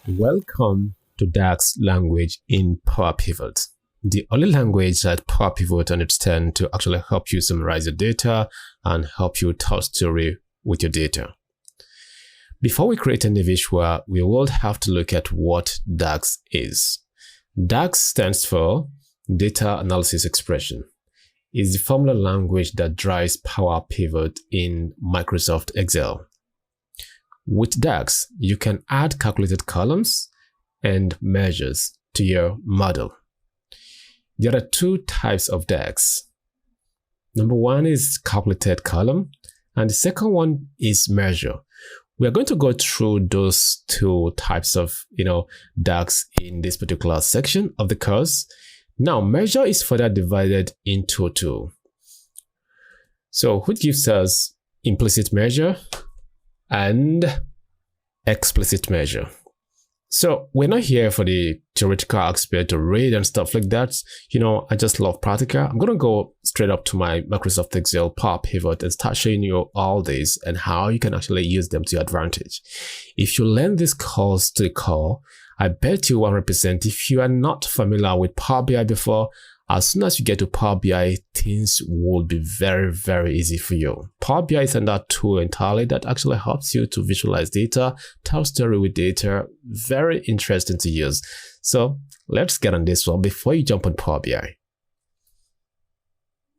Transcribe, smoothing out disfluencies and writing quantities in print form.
Welcome to DAX language in Power Pivot, the only language that Power Pivot understands to actually help you summarize your data and help you tell story with your data. Before we create any visual, we will have to look at what DAX is. DAX stands for Data Analysis Expression. It's the formula language that drives Power Pivot in Microsoft Excel. With DAX, you can add calculated columns and measures to your model. There are two types of DAX. Number one is calculated column, and the second one is measure. We are going to go through those two types of DAX in this particular section of the course. Now, measure is further divided into two. So, which gives us implicit measure and explicit measure. So we're not here for the theoretical aspect to read and stuff like that. I just love practical. I'm going to go straight up to my Microsoft Excel Power Pivot and start showing you all these and how you can actually use them to your advantage. If you learn this course to the core, I bet you 100% if you are not familiar with Power BI before, as soon as you get to Power BI, things will be very, very easy for you. Power BI is another tool entirely that actually helps you to visualize data, tell story with data. Very interesting to use. So let's get on this one before you jump on Power BI.